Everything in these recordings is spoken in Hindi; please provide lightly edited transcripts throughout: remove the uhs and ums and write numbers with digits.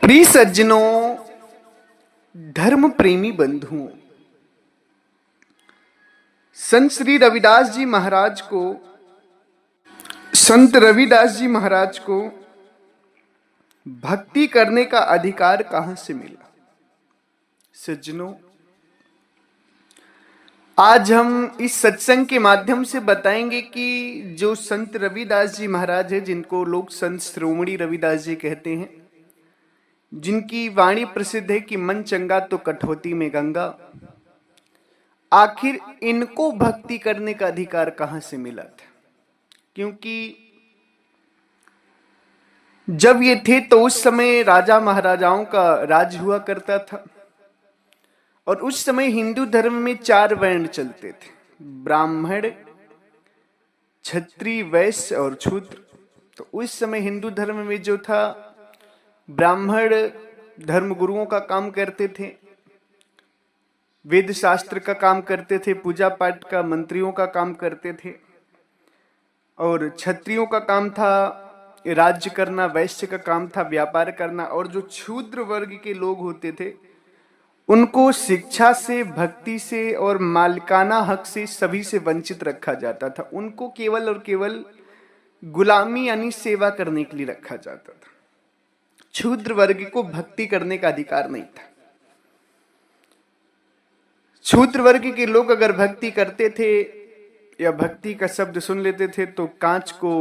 प्रिय सज्जनों, धर्म प्रेमी बंधुओं, संत रविदास जी महाराज को भक्ति करने का अधिकार कहां से मिला। सज्जनों, आज हम इस सत्संग के माध्यम से बताएंगे कि जो संत रविदास जी महाराज है, जिनको लोग संत शिरोमणि रविदास जी कहते हैं, जिनकी वाणी प्रसिद्ध है कि मन चंगा तो कठौती में गंगा, आखिर इनको भक्ति करने का अधिकार कहां से मिला था। क्योंकि जब ये थे तो उस समय राजा महाराजाओं का राज हुआ करता था और उस समय हिंदू धर्म में 4 वर्ण चलते थे, ब्राह्मण, क्षत्रिय, वैश्य और शूद्र। तो उस समय हिंदू धर्म में जो था, ब्राह्मण धर्म गुरुओं का काम करते थे, वेद शास्त्र का काम करते थे, पूजा पाठ का, मंत्रियों का काम करते थे, और क्षत्रियों का काम था राज्य करना, वैश्य का काम था व्यापार करना, और जो शूद्र वर्ग के लोग होते थे उनको शिक्षा से, भक्ति से और मालिकाना हक से सभी से वंचित रखा जाता था। उनको केवल और केवल गुलामी यानी सेवा करने के लिए रखा जाता था। शूद्र वर्ग को भक्ति करने का अधिकार नहीं था। शूद्र वर्ग के लोग अगर भक्ति करते थे या भक्ति का शब्द सुन लेते थे तो कांच को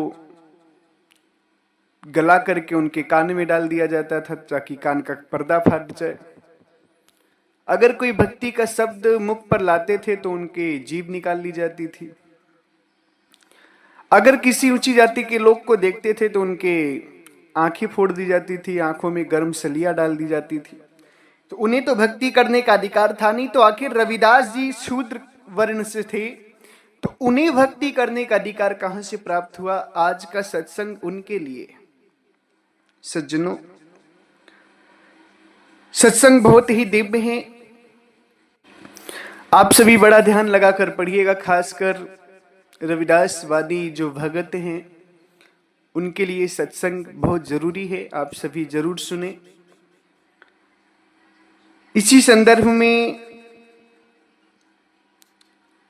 गला करके उनके कान में डाल दिया जाता था ताकि कान का पर्दा फट जाए। अगर कोई भक्ति का शब्द मुख पर लाते थे तो उनके जीभ निकाल ली जाती थी। अगर किसी ऊंची जाति के लोग को देखते थे तो उनके आंखें फोड़ दी जाती थी, आंखों में गर्म सलिया डाल दी जाती थी। तो उन्हें तो भक्ति करने का अधिकार था नहीं। तो आखिर रविदास जी शूद्र वर्ण से थे तो उन्हें भक्ति करने का अधिकार कहां से प्राप्त हुआ। आज का सत्संग उनके लिए। सज्जनों, सत्संग बहुत ही दिव्य है। आप सभी बड़ा ध्यान लगाकर पढ़िएगा। खासकर रविदासवादी जो भगत हैं उनके लिए सत्संग बहुत जरूरी है। आप सभी जरूर सुने। इसी संदर्भ में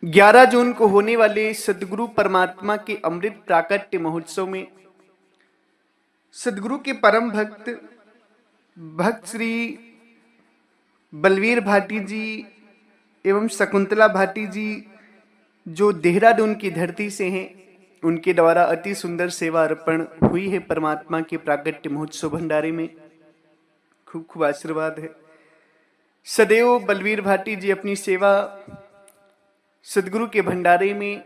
11 जून को होने वाले सद्गुरु परमात्मा के अमृत प्राकट्य महोत्सव में सद्गुरु के परम भक्त श्री बलवीर भाटी जी एवं शकुंतला भाटी जी, जो देहरादून की धरती से हैं, उनके द्वारा अति सुंदर सेवा अर्पण हुई है परमात्मा के प्राकट्य महोत्सव भंडारे में। खूब खूब आशीर्वाद है। सदैव बलवीर भाटी जी अपनी सेवा सदगुरु के भंडारे में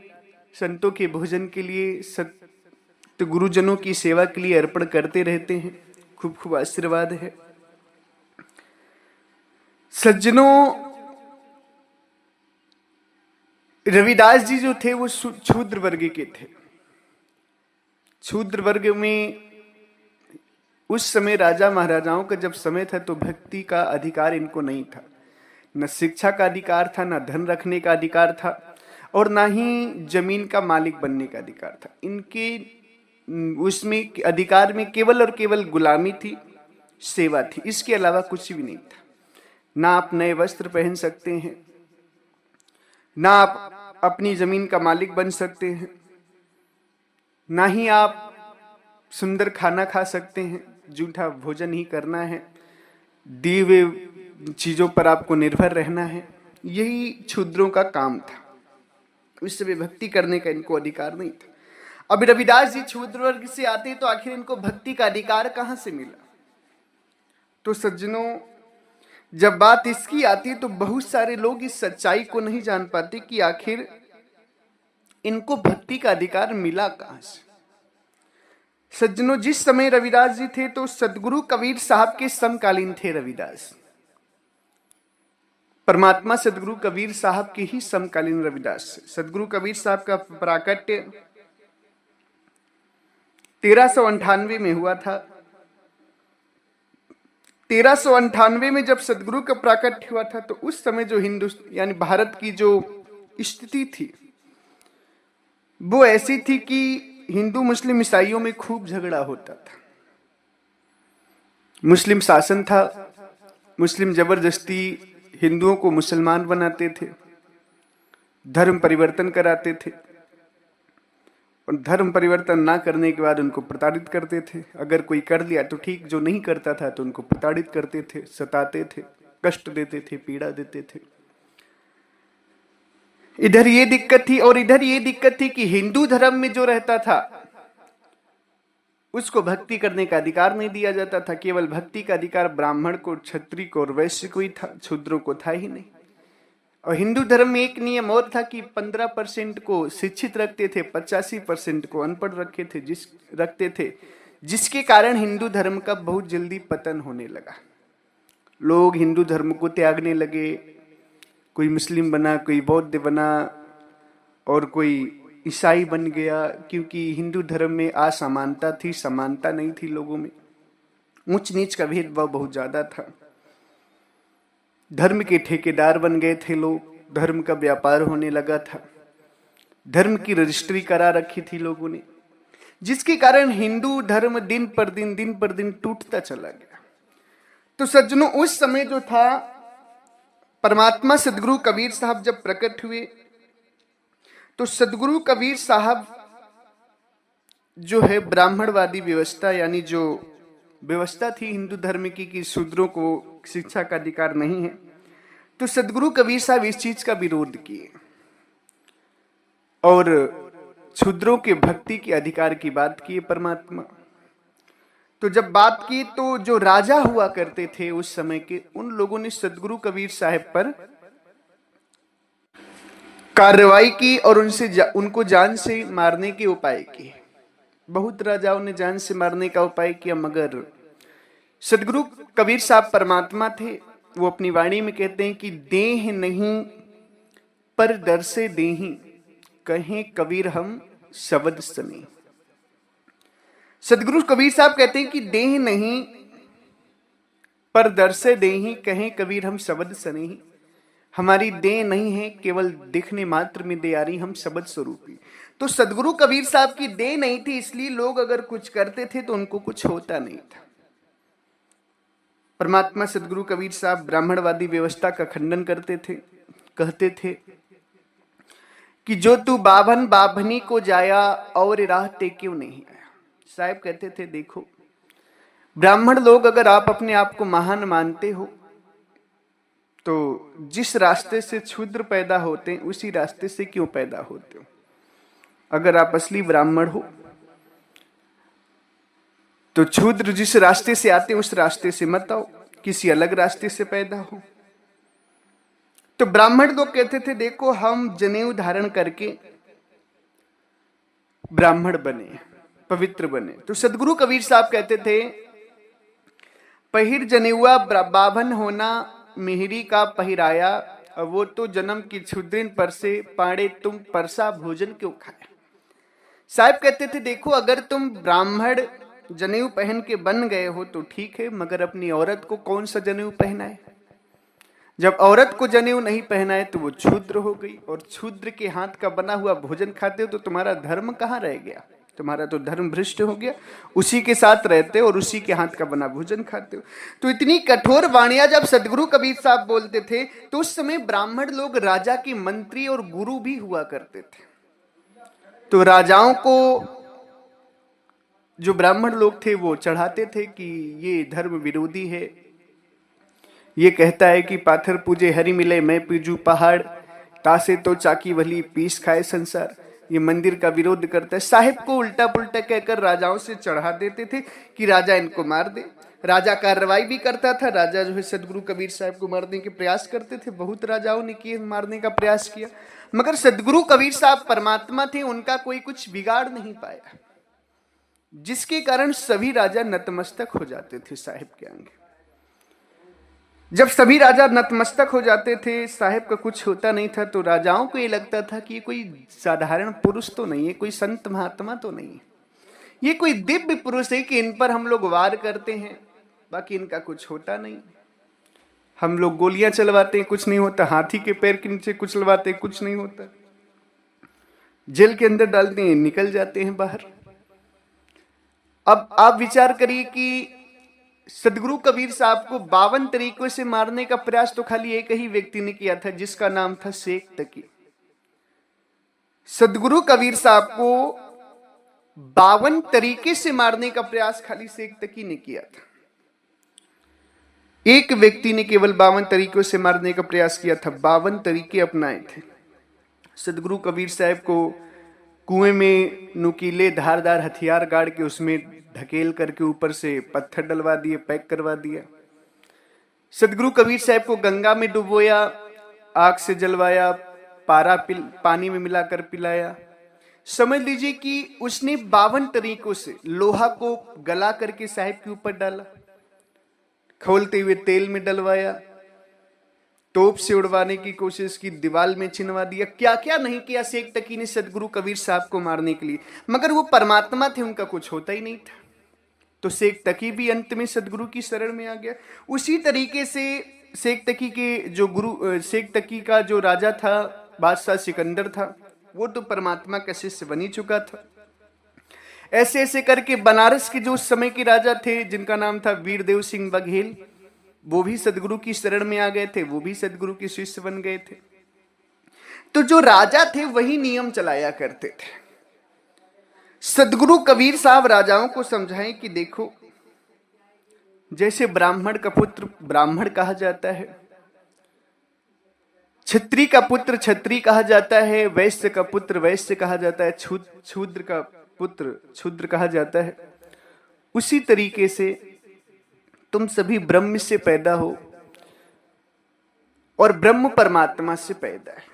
संतों के भोजन के लिए, सत्य गुरुजनों की सेवा के लिए अर्पण करते रहते हैं। खूब खूब आशीर्वाद है। सज्जनों, रविदास जी जो थे वो शूद्र वर्ग के थे। शूद्र वर्ग में उस समय राजा महाराजाओं का जब समय था तो भक्ति का अधिकार इनको नहीं था। न शिक्षा का अधिकार था, न धन रखने का अधिकार था, और ना ही जमीन का मालिक बनने का अधिकार था। इनके उसमें अधिकार में केवल और केवल गुलामी थी, सेवा थी। इसके अलावा कुछ भी नहीं था। ना आप नए वस्त्र पहन सकते हैं, ना आप अपनी जमीन का मालिक बन सकते हैं, ना ही आप सुंदर खाना खा सकते हैं। जूठा भोजन ही करना है, दिए हुए चीजों पर आपको निर्भर रहना है। यही शूद्रों का काम था। उस समय भक्ति करने का इनको अधिकार नहीं था। अब रविदास जी शूद्र वर्ग से आते तो आखिर इनको भक्ति का अधिकार कहां से मिला। तो सज्जनों, जब बात इसकी आती तो बहुत सारे लोग इस सच्चाई को नहीं जान पाते कि आखिर इनको भक्ति का अधिकार मिला कहां से। सज्जनों, जिस समय रविदास जी थे तो सदगुरु कबीर साहब के समकालीन थे रविदास। परमात्मा सदगुरु कबीर साहब के ही समकालीन रविदास। सदगुरु कबीर साहब का प्राकट्य 1398 में हुआ था। 1398 में जब सदगुरु का प्राकट्य हुआ था तो उस समय जो हिंदुस्तान यानी भारत की जो स्थिति थी वो ऐसी थी कि हिंदू मुस्लिम ईसाइयों में खूब झगड़ा होता था। मुस्लिम शासन था, मुस्लिम जबरदस्ती हिंदुओं को मुसलमान बनाते थे, धर्म परिवर्तन कराते थे, और धर्म परिवर्तन ना करने के बाद उनको प्रताड़ित करते थे। अगर कोई कर लिया तो ठीक, जो नहीं करता था तो उनको प्रताड़ित करते थे, सताते थे, कष्ट देते थे, पीड़ा देते थे। इधर ये दिक्कत थी, और इधर ये दिक्कत थी कि हिंदू धर्म में जो रहता था उसको भक्ति करने का अधिकार नहीं दिया जाता था। केवल भक्ति का अधिकार ब्राह्मण को, क्षत्रिय को और वैश्य को ही था, शूद्रों को था ही नहीं। और हिंदू धर्म में एक नियम और था कि 15% को शिक्षित रखते थे, 85% को अनपढ़ रखते थे, जिसके कारण हिंदू धर्म का बहुत जल्दी पतन होने लगा। लोग हिंदू धर्म को त्यागने लगे, कोई मुस्लिम बना, कोई बौद्ध बना और कोई ईसाई बन गया, क्योंकि हिंदू धर्म में असमानता थी, समानता नहीं थी। लोगों में ऊंच नीच का भेदभाव बहुत ज्यादा था। धर्म के ठेकेदार बन गए थे लोग, धर्म का व्यापार होने लगा था, धर्म की रजिस्ट्री करा रखी थी लोगों ने, जिसके कारण हिंदू धर्म दिन पर दिन टूटता चला गया। तो सज्जनों, उस समय जो था, परमात्मा सदगुरु कबीर साहब जब प्रकट हुए तो सदगुरु कबीर साहब जो है ब्राह्मणवादी व्यवस्था, यानी जो व्यवस्था थी हिंदू धर्म की कि शूद्रों को शिक्षा का अधिकार नहीं है, तो सदगुरु कबीर साहब इस चीज का विरोध किए और शूद्रों के भक्ति के अधिकार की बात की परमात्मा। तो जब बात की तो जो राजा हुआ करते थे उस समय के, उन लोगों ने सदगुरु कबीर साहब पर कार्रवाई की और उनको जान से मारने के उपाय किए। बहुत राजाओं ने जान से मारने का उपाय किया, मगर सदगुरु कबीर साहब परमात्मा थे। वो अपनी वाणी में कहते हैं कि देह नहीं पर दर से देही, कहें कबीर हम शब्द सनी। सदगुरु कबीर साहब कहते हैं कि देह नहीं पर दर से देही, कहें कबीर हम शब्द सनी। हमारी देह नहीं है, केवल दिखने मात्र में दे आ रही, हम शब्द स्वरूपी। तो सदगुरु कबीर साहब की देह नहीं थी, इसलिए लोग अगर कुछ करते थे तो उनको कुछ होता नहीं था। परमात्मा सदगुरु कबीर साहब ब्राह्मणवादी व्यवस्था का खंडन करते थे, कहते थे कि जो तू बाभन बाभनी को जाया और राहते क्यों नहीं आया। साहब कहते थे, देखो ब्राह्मण लोग, अगर आप अपने आप को महान मानते हो तो जिस रास्ते से क्षुद्र पैदा होते हैं उसी रास्ते से क्यों पैदा होते हो। अगर आप असली ब्राह्मण हो तो क्षुद्र जिस रास्ते से आते उस रास्ते से मत आओ, किसी अलग रास्ते से पैदा हो। तो ब्राह्मण लोग कहते थे, देखो हम जनेऊ धारण करके ब्राह्मण बने, पवित्र बने। तो सदगुरु कबीर साहब कहते थे, पहिर जनेउआ बाभन होना मिहरी का पहिराया, वो तो जन्म की क्षुद्रिन पर से पाड़े तुम परसा भोजन क्यों खाया। साहब कहते थे, देखो अगर तुम ब्राह्मण जनेऊ पहन के बन गए हो तो ठीक है, मगर अपनी औरत को कौन सा जनेऊ पहनाए। जब औरत को जनेऊ नहीं पहनाए तो वो क्षुद्र हो गई, और क्षुद्र के हाथ का बना हुआ भोजन खाते हो तो तुम्हारा धर्म कहाँ रह गया, तुम्हारा तो धर्म भ्रष्ट हो गया। उसी के साथ रहते हो और उसी के हाथ का बना भोजन खाते हो। तो इतनी कठोर वाणियां जब सदगुरु कबीर साहब बोलते थे तो उस समय ब्राह्मण लोग राजा के मंत्री और गुरु भी हुआ करते थे। तो राजाओं को जो ब्राह्मण लोग थे वो चढ़ाते थे कि ये धर्म विरोधी है, ये कहता है कि पाथर पूजे हरि मिले मैं पीजू पहाड़, तासे तो चाकी भली पीस खाए संसार। ये मंदिर का विरोध करता है। साहिब को उल्टा पुल्टा कहकर राजाओं से चढ़ा देते थे कि राजा इनको मार दे। राजा कार्रवाई भी करता था। राजा जो है सदगुरु कबीर साहब को मारने के प्रयास करते थे, बहुत राजाओं ने किए, मारने का प्रयास किया, मगर सदगुरु कबीर साहब परमात्मा थे, उनका कोई कुछ बिगाड़ नहीं पाया, जिसके कारण सभी राजा नतमस्तक हो जाते थे साहिब के आगे। जब सभी राजा नतमस्तक हो जाते थे, साहिब का कुछ होता नहीं था, तो राजाओं को ये लगता था कि ये कोई साधारण पुरुष तो नहीं है, कोई संत महात्मा तो नहीं है, ये कोई दिव्य पुरुष है कि इन पर हम लोग वार करते हैं, बाकी इनका कुछ होता नहीं। हम लोग गोलियां चलवाते हैं, कुछ नहीं होता, हाथी के पैर के नीचे कुछ चलवाते हैं, कुछ नहीं होता, जेल के अंदर डालते हैं, निकल जाते हैं बाहर। अब आप विचार करिए कि सदगुरु कबीर साहब को 52 तरीकों से मारने का प्रयास तो खाली एक ही व्यक्ति ने किया था, जिसका नाम था शेख तकी। सदगुरु कबीर साहब को 52 तरीके से मारने का प्रयास खाली शेख तकी ने किया था। एक व्यक्ति ने केवल 52 तरीकों से मारने का प्रयास किया था, 52 तरीके अपनाए थे। सदगुरु कबीर साहब को कुएं में नुकीले धारदार हथियार गाड़ के उसमें ढकेल करके ऊपर से पत्थर डलवा दिए, पैक करवा दिया। सदगुरु कबीर साहब को गंगा में डुबोया, आग से जलवाया, पानी में मिलाकर पिलाया। समझ लीजिए कि उसने 52 तरीकों से लोहा को गला करके साहब के ऊपर डाला, खौलते हुए तेल में डलवाया, तोप से उड़वाने की कोशिश की, दीवार में छिनवा दिया। क्या क्या नहीं किया शेख तकी ने सदगुरु कबीर साहब को मारने के लिए, मगर वो परमात्मा थे, उनका कुछ होता ही नहीं था। तो शेख तकी भी अंत में सदगुरु की शरण में आ गया। उसी तरीके से शेख तकी का जो राजा था, बादशाह सिकंदर था, वो तो परमात्मा का शिष्य बन ही चुका था। ऐसे ऐसे करके बनारस के जो उस समय के राजा थे, जिनका नाम था वीरदेव सिंह बघेल, वो भी सदगुरु की शरण में आ गए थे, वो भी सदगुरु के शिष्य बन गए थे। तो जो राजा थे वही नियम चलाया करते थे। सदगुरु कबीर साहब राजाओं को समझाएं कि देखो, जैसे ब्राह्मण का पुत्र ब्राह्मण कहा जाता है, क्षत्रिय का पुत्र क्षत्रिय कहा जाता है, वैश्य का पुत्र वैश्य कहा जाता है, शूद्र का पुत्र शूद्र कहा जाता है, उसी तरीके से तुम सभी ब्रह्म से पैदा हो और ब्रह्म परमात्मा से पैदा है।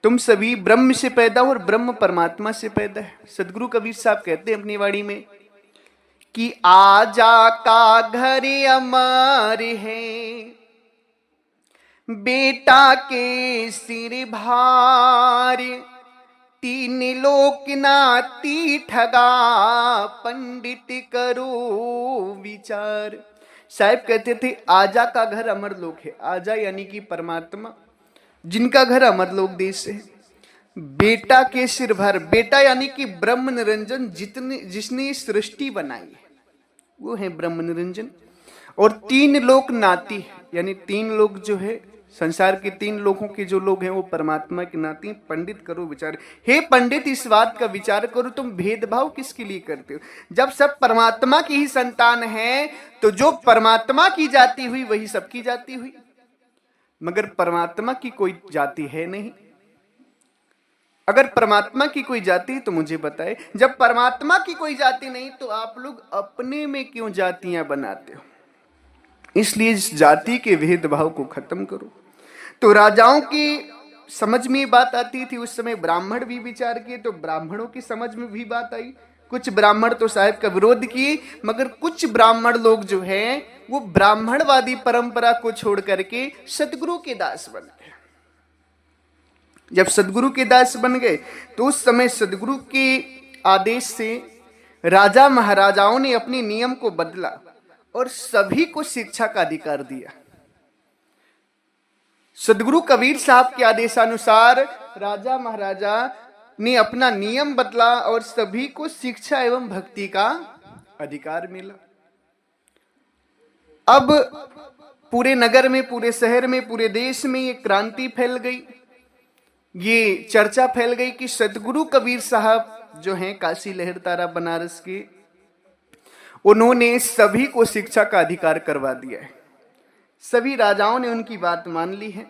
तुम सभी ब्रह्म से पैदा हो और ब्रह्म परमात्मा से पैदा है। सदगुरु कबीर साहब कहते हैं अपनी वाणी में कि आजा का घर अमर है, बेटा के सिर भार, तीन लोक नाती ठगा, पंडित करो विचार। साहब कहते थे आजा का घर अमर लोक है। आजा यानी कि परमात्मा, जिनका घर अमरलोक देश है। बेटा के सिर भर, बेटा यानी कि ब्रह्म निरंजन, जिसने सृष्टि बनाई है वो है ब्रह्म निरंजन। और तीन लोक नाती, यानी तीन लोग जो है संसार के तीन लोगों के जो लोग हैं वो परमात्मा के नाती। पंडित करो विचार, हे पंडित इस बात का विचार करो, तुम भेदभाव किसके लिए करते हो? जब सब परमात्मा की ही संतान है तो जो परमात्मा की जाति हुई वही सबकी जाति हुई, मगर परमात्मा की कोई जाति है नहीं। अगर परमात्मा की कोई जाति तो मुझे बताए, जब परमात्मा की कोई जाति नहीं तो आप लोग अपने में क्यों जातियां बनाते हो? इसलिए इस जाति के भेदभाव को खत्म करो। तो राजाओं की समझ में ये बात आती थी। उस समय ब्राह्मण भी विचार किए तो ब्राह्मणों की समझ में भी बात आई। कुछ ब्राह्मण तो साहब का विरोध किए, मगर कुछ ब्राह्मण लोग जो हैं वो ब्राह्मणवादी परंपरा को छोड़ करके सदगुरु के दास बन गए। जब सदगुरु के दास बन गए तो उस समय सदगुरु के आदेश से राजा महाराजाओं ने अपने नियम को बदला और सभी को शिक्षा का अधिकार दिया। सदगुरु कबीर साहब के आदेशानुसार राजा महाराजा ने अपना नियम बदला और सभी को शिक्षा एवं भक्ति का अधिकार मिला। अब पूरे नगर में, पूरे शहर में, पूरे देश में ये क्रांति फैल गई, ये चर्चा फैल गई कि सदगुरु कबीर साहब जो हैं काशी लहर तारा बनारस के, उन्होंने सभी को शिक्षा का अधिकार करवा दिया है। सभी राजाओं ने उनकी बात मान ली है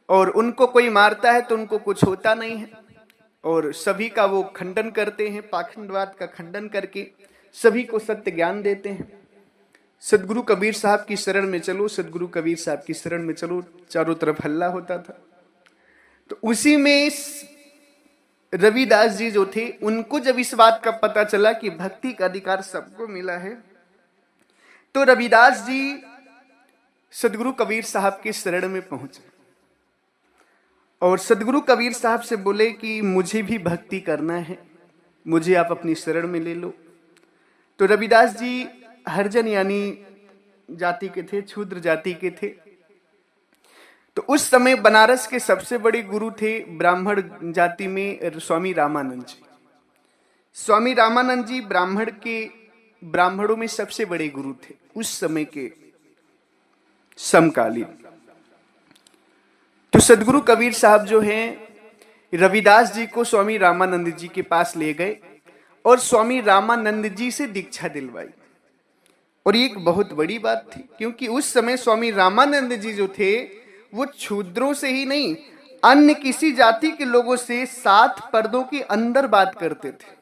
और उनको कोई मारता है तो उनको कुछ होता नहीं है और सभी का वो खंडन करते हैं, पाखंडवाद का खंडन करके सभी को सत्य ज्ञान देते हैं। सदगुरु कबीर साहब की शरण में चलो, सदगुरु कबीर साहब की शरण में चलो, चारों तरफ हल्ला होता था। तो उसी में रविदास जी जो थे, उनको जब इस बात का पता चला कि भक्ति का अधिकार सबको मिला है, तो रविदास जी सदगुरु कबीर साहब के शरण में पहुंचे और सदगुरु कबीर साहब से बोले कि मुझे भी भक्ति करना है, मुझे आप अपनी शरण में ले लो। तो रविदास जी हरिजन यानी जाति के थे, शूद्र जाति के थे। तो उस समय बनारस के सबसे बड़े गुरु थे ब्राह्मण जाति में स्वामी रामानंद जी। स्वामी रामानंद जी ब्राह्मण के ब्राह्मणों में सबसे बड़े गुरु थे उस समय के समकालीन। तो सदगुरु कबीर साहब जो हैं रविदास जी को स्वामी रामानंद जी के पास ले गए और स्वामी रामानंद जी से दीक्षा दिलवाई। और ये एक बहुत बड़ी बात थी, क्योंकि उस समय स्वामी रामानंद जी जो थे वो शूद्रों से ही नहीं, अन्य किसी जाति के लोगों से 7 पर्दों के अंदर बात करते थे।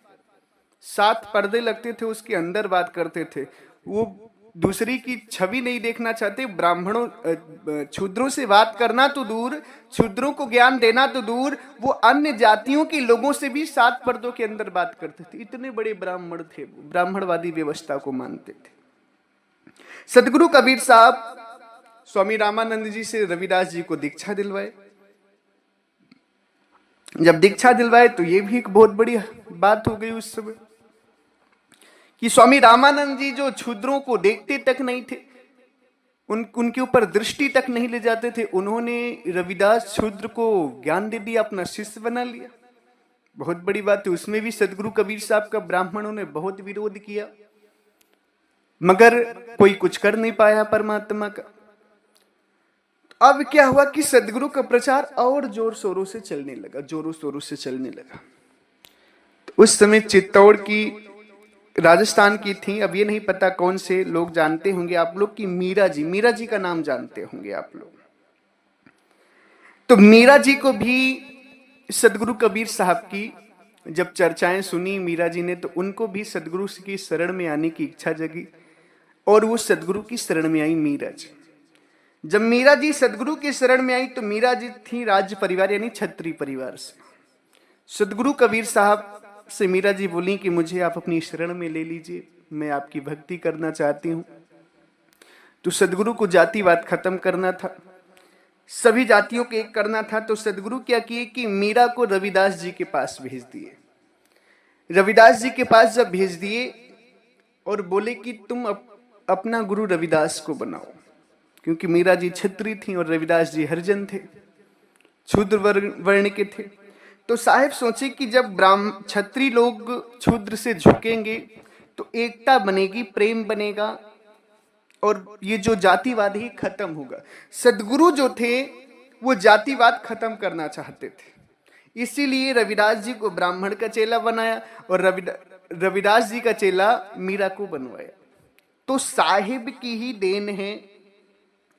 7 पर्दे लगते थे, उसके अंदर बात करते थे। वो दूसरी की छवि नहीं देखना चाहते। ब्राह्मणों शूद्रों से बात करना तो दूर, शूद्रों को ज्ञान देना तो दूर, वो अन्य जातियों के लोगों से भी 7 पर्दों के अंदर बात करते थे। इतने बड़े ब्राह्मण थे, ब्राह्मणवादी व्यवस्था को मानते थे। सदगुरु कबीर साहब स्वामी रामानंद जी से रविदास जी को दीक्षा दिलवाए। जब दीक्षा दिलवाए तो ये भी एक बहुत बड़ी बात हो गई उस समय कि स्वामी रामानंद जी जो शूद्रों को देखते तक नहीं थे, उनके ऊपर दृष्टि तक नहीं ले जाते थे, उन्होंने रविदास शूद्र को ज्ञान दे दिया, अपना शिष्य बना लिया। बहुत बड़ी बात है। उसमें भी सदगुरु कबीर साहब का ब्राह्मणों ने बहुत विरोध किया, मगर कोई कुछ कर नहीं पाया परमात्मा का। अब क्या हुआ कि सदगुरु का प्रचार और जोर शोरों से चलने लगा, जोरों शोरों से चलने लगा। तो उस समय चित्तौड़ की, राजस्थान की थी, अब ये नहीं पता कौन से लोग जानते होंगे आप लोग कि मीरा जी का नाम जानते होंगे आप लोग। तो मीरा जी को भी सदगुरु कबीर साहब की जब चर्चाएं सुनी मीरा जी ने, तो उनको भी सदगुरु की शरण में आने की इच्छा जगी और वो सदगुरु की शरण में आई मीरा जी। जब मीरा जी सदगुरु की शरण में आई तो मीरा जी थी राज्य परिवार यानी क्षत्रिय परिवार से। सदगुरु कबीर साहब से मीरा जी बोली कि मुझे आप अपनी शरण में ले लीजिए, मैं आपकी भक्ति करना चाहती हूं। तो सदगुरु को जातिवाद खत्म करना था, सभी जातियों को एक करना था। तो सदगुरु क्या किए कि मीरा को रविदास जी के पास भेज दिए। रविदास जी के पास जब भेज दिए और बोले कि तुम अपना गुरु रविदास को बनाओ, क्योंकि मीरा जी क्षत्रिय थी और रविदास जी हरिजन थे, शूद्र वर्ण के थे। तो साहेब सोचे कि जब क्षत्रिय लोग शूद्र से झुकेंगे तो एकता बनेगी, प्रेम बनेगा और ये जो जातिवाद ही खत्म होगा। सदगुरु जो थे वो जातिवाद खत्म करना चाहते थे, इसीलिए रविदास जी को ब्राह्मण का चेला बनाया और रविदास जी का चेला मीरा को बनवाया। तो साहिब की ही देन है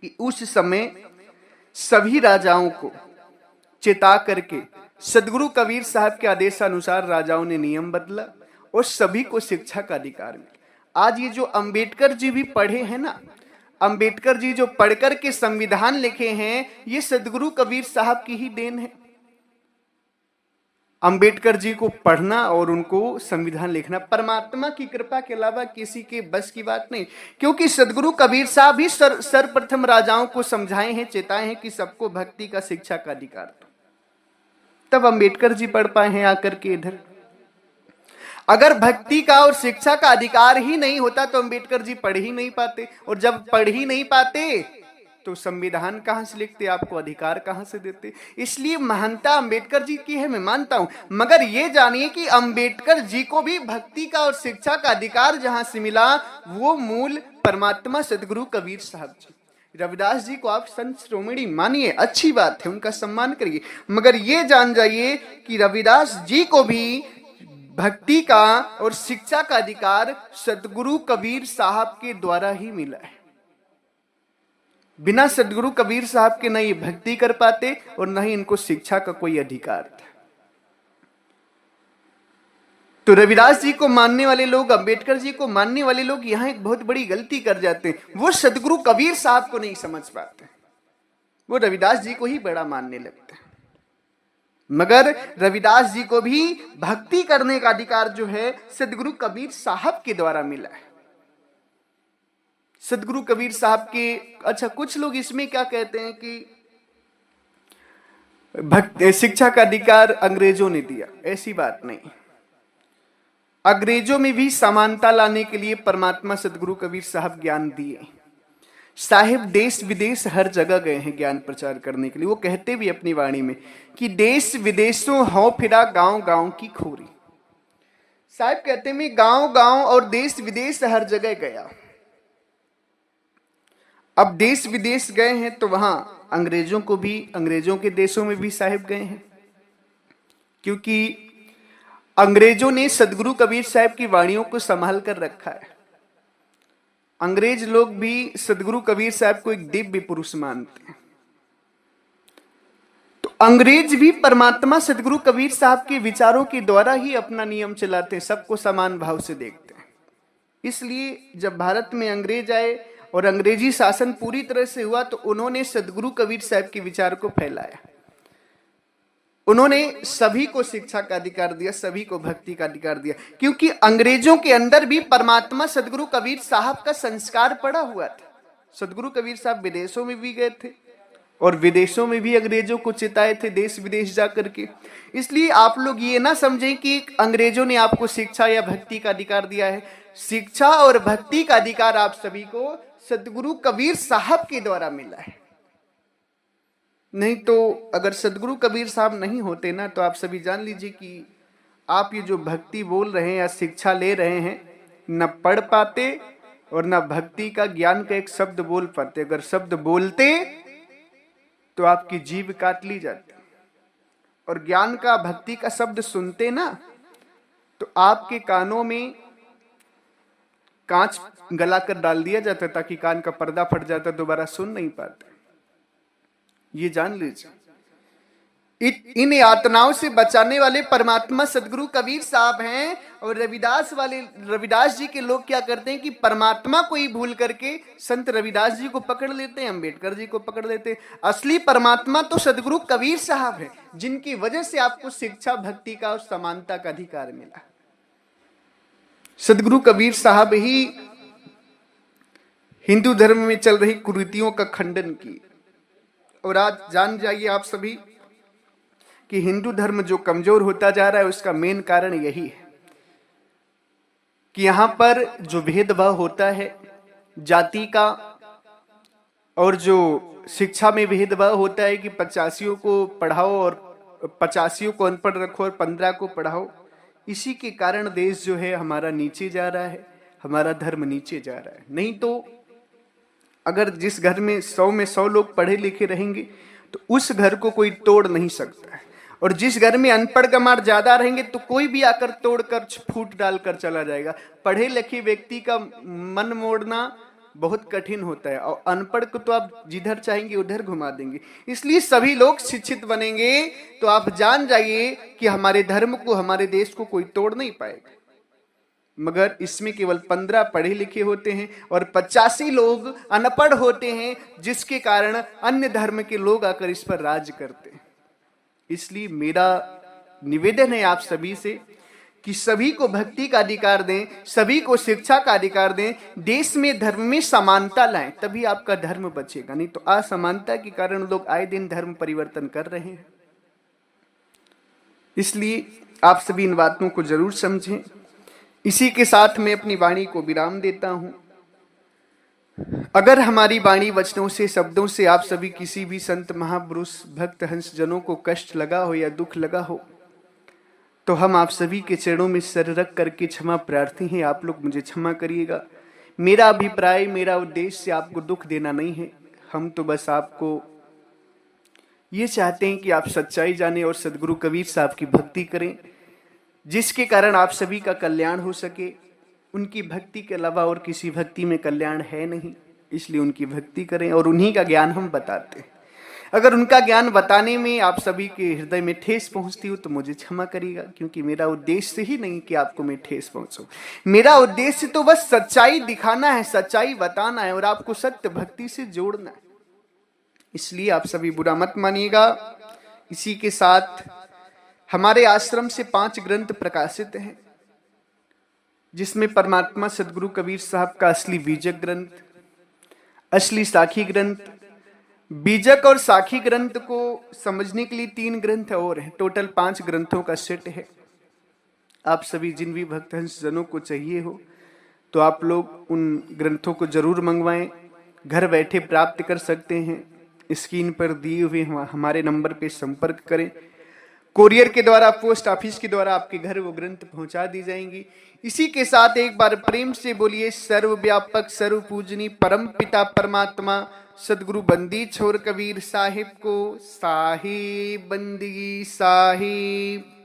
कि उस समय सभी राजाओं को चेता करके सदगुरु कबीर साहब के आदेशानुसार राजाओं ने नियम बदला और सभी को शिक्षा का अधिकार मिला। आज ये जो अंबेडकर जी भी पढ़े हैं ना, अंबेडकर जी जो पढ़कर के संविधान लिखे हैं, ये सदगुरु कबीर साहब की ही देन है। अंबेडकर जी को पढ़ना और उनको संविधान लिखना परमात्मा की कृपा के अलावा किसी के बस की बात नहीं, क्योंकि सदगुरु कबीर साहब ही सर्वप्रथम राजाओं को समझाए हैं, चेताए हैं कि सबको भक्ति का, शिक्षा का अधिकार। तब अंबेडकर जी पढ़ पाए हैं आकर के इधर। अगर भक्ति का और शिक्षा का अधिकार ही नहीं होता तो अंबेडकर जी पढ़ ही नहीं पाते, और जब पढ़ ही नहीं पाते तो संविधान कहां से लिखते, आपको अधिकार कहां से देते। इसलिए महानता अंबेडकर जी की है, मैं मानता हूं, मगर ये जानिए कि अंबेडकर जी को भी भक्ति का और शिक्षा का अधिकार जहां से मिला वो मूल परमात्मा सदगुरु कबीर साहब जी। रविदास जी को आप संत शिरोमणि मानिए, अच्छी बात है, उनका सम्मान करिए, मगर ये जान जाइए कि रविदास जी को भी भक्ति का और शिक्षा का अधिकार सदगुरु कबीर साहब के द्वारा ही मिला है। बिना सदगुरु कबीर साहब के न ये भक्ति कर पाते और न ही इनको शिक्षा का कोई अधिकार था। तो रविदास जी को मानने वाले लोग, अंबेडकर जी को मानने वाले लोग यहां एक बहुत बड़ी गलती कर जाते हैं। वो सदगुरु कबीर साहब को नहीं समझ पाते, वो रविदास जी को ही बड़ा मानने लगते हैं। मगर रविदास जी को भी भक्ति करने का अधिकार जो है सदगुरु कबीर साहब के द्वारा मिला है। सदगुरु कबीर साहब के, अच्छा कुछ लोग इसमें क्या कहते हैं कि शिक्षा का अधिकार अंग्रेजों ने दिया, ऐसी बात नहीं। अंग्रेजों में भी समानता लाने के लिए परमात्मा सदगुरु कबीर साहब ज्ञान दिए। साहिब देश विदेश हर जगह गए हैं ज्ञान प्रचार करने के लिए। वो कहते भी अपनी वाणी में कि देश विदेशों हो फिरा गांव गांव की खोरी। साहब कहते हैं मैं गांव गांव और देश विदेश हर जगह गया। अब देश विदेश गए हैं तो वहां अंग्रेजों को भी, अंग्रेजों के देशों में भी साहिब गए हैं, क्योंकि अंग्रेजों ने सदगुरु कबीर साहब की वाणियों को संभाल कर रखा है। अंग्रेज लोग भी सदगुरु कबीर साहब को एक दिव्य पुरुष मानते हैं। तो अंग्रेज भी परमात्मा सदगुरु कबीर साहब के विचारों के द्वारा ही अपना नियम चलाते हैं, सबको समान भाव से देखते हैं। इसलिए जब भारत में अंग्रेज आए और अंग्रेजी शासन पूरी तरह से हुआ तो उन्होंने सदगुरु कबीर साहब के विचार को फैलाया। उन्होंने सभी को शिक्षा का अधिकार दिया, सभी को भक्ति का अधिकार दिया, क्योंकि अंग्रेजों के अंदर भी परमात्मा सदगुरु कबीर साहब का संस्कार पड़ा हुआ था। सदगुरु कबीर साहब विदेशों में भी गए थे और विदेशों में भी अंग्रेजों को चिताए थे, देश विदेश जाकर के। इसलिए आप लोग ये ना समझें कि अंग्रेजों ने आपको शिक्षा या भक्ति का अधिकार दिया है। शिक्षा और भक्ति का अधिकार आप सभी को सदगुरु कबीर साहब के द्वारा मिला है। नहीं तो अगर सदगुरु कबीर साहब नहीं होते ना, तो आप सभी जान लीजिए कि आप ये जो भक्ति बोल रहे हैं या शिक्षा ले रहे हैं, न पढ़ पाते और न भक्ति का ज्ञान का एक शब्द बोल पाते। अगर शब्द बोलते तो आपकी जीभ काट ली जाती, और ज्ञान का, भक्ति का शब्द सुनते ना तो आपके कानों में कांच गला कर डाल दिया जाता, ताकि कान का पर्दा फट जाता, दोबारा सुन नहीं पाते। ये जान लीजिए, इन यातनाओं से बचाने वाले परमात्मा सदगुरु कबीर साहब हैं। और रविदास जी के लोग क्या करते हैं कि परमात्मा को ही भूल करके संत रविदास जी को पकड़ लेते हैं, अंबेडकर जी को पकड़ लेते हैं। असली परमात्मा तो सदगुरु कबीर साहब है, जिनकी वजह से आपको शिक्षा, भक्ति का और समानता का अधिकार मिला। सदगुरु कबीर साहब ही हिंदू धर्म में चल रही कुरीतियों का खंडन की। और आज जान जाइए आप सभी कि हिंदू धर्म जो कमजोर होता जा रहा है, उसका मेन कारण यही है कि यहां पर जो भेदभाव होता है जाति का, और जो शिक्षा में भेदभाव होता है कि 85 को पढ़ाओ और 85 को अनपढ़ रखो और 15 को पढ़ाओ, इसी के कारण देश जो है हमारा नीचे जा रहा है, हमारा धर्म नीचे जा रहा है। नहीं तो अगर जिस घर में 100 लोग पढ़े लिखे रहेंगे तो उस घर को कोई तोड़ नहीं सकता है, और जिस घर में अनपढ़ गंवार ज्यादा रहेंगे तो कोई भी आकर तोड़कर फूट डालकर चला जाएगा। पढ़े लिखे व्यक्ति का मन मोड़ना बहुत कठिन होता है, और अनपढ़ को तो आप जिधर चाहेंगे उधर घुमा देंगे। इसलिए सभी लोग शिक्षित बनेंगे तो आप जान जाइए कि हमारे धर्म को, हमारे देश को कोई तोड़ नहीं पाएगा। मगर इसमें केवल 15 पढ़े लिखे होते हैं और 85 लोग अनपढ़ होते हैं, जिसके कारण अन्य धर्म के लोग आकर इस पर राज करते हैं। इसलिए मेरा निवेदन है आप सभी से कि सभी को भक्ति का अधिकार दें, सभी को शिक्षा का अधिकार दें, देश में धर्म में समानता लाएं, तभी आपका धर्म बचेगा। नहीं तो असमानता के कारण लोग आए दिन धर्म परिवर्तन कर रहे हैं। इसलिए आप सभी इन बातों को जरूर समझें। इसी के साथ मैं अपनी वाणी को विराम देता हूं। अगर हमारी वाणी, वचनों से, शब्दों से आप सभी किसी भी संत, महापुरुष, भक्त, हंस जनों को कष्ट लगा हो या दुख लगा हो, तो हम आप सभी के चरणों में सर रख करके क्षमा प्रार्थी हैं। आप लोग मुझे क्षमा करिएगा। मेरा अभिप्राय, मेरा उद्देश्य आपको दुख देना नहीं है। हम तो बस आपको ये चाहते हैं कि आप सच्चाई जाने और सदगुरु कबीर साहब की भक्ति करें, जिसके कारण आप सभी का कल्याण हो सके। उनकी भक्ति के अलावा और किसी भक्ति में कल्याण है नहीं, इसलिए उनकी भक्ति करें और उन्हीं का ज्ञान हम बताते हैं। अगर उनका ज्ञान बताने में आप सभी के हृदय में ठेस पहुंचती हो तो मुझे क्षमा करिएगा, क्योंकि मेरा उद्देश्य ही नहीं कि आपको मैं ठेस पहुंचाऊं। मेरा उद्देश्य तो बस सच्चाई दिखाना है, सच्चाई बताना है और आपको सत्य भक्ति से जोड़ना है। इसलिए आप सभी बुरा मत मानिएगा। इसी के साथ हमारे आश्रम से 5 ग्रंथ प्रकाशित हैं, जिसमें परमात्मा सदगुरु कबीर साहब का असली बीजक ग्रंथ, असली साखी ग्रंथ, बीजक और साखी ग्रंथ को समझने के लिए 3 ग्रंथ और हैं। टोटल 5 ग्रंथों का सेट है। आप सभी जिन भी भक्तहंस जनों को चाहिए हो तो आप लोग उन ग्रंथों को जरूर मंगवाएं, घर बैठे प्राप्त कर सकते हैं। स्क्रीन पर दिए हुए हमारे नंबर पे संपर्क करें। कोरियर के द्वारा, पोस्ट ऑफिस के द्वारा आपके घर वो ग्रंथ पहुंचा दी जाएंगी। इसी के साथ एक बार प्रेम से बोलिए सर्वव्यापक सर्व पूजनी परम पिता परमात्मा सदगुरु बंदी छोर कबीर साहिब को साहिब बंदगी साहिब।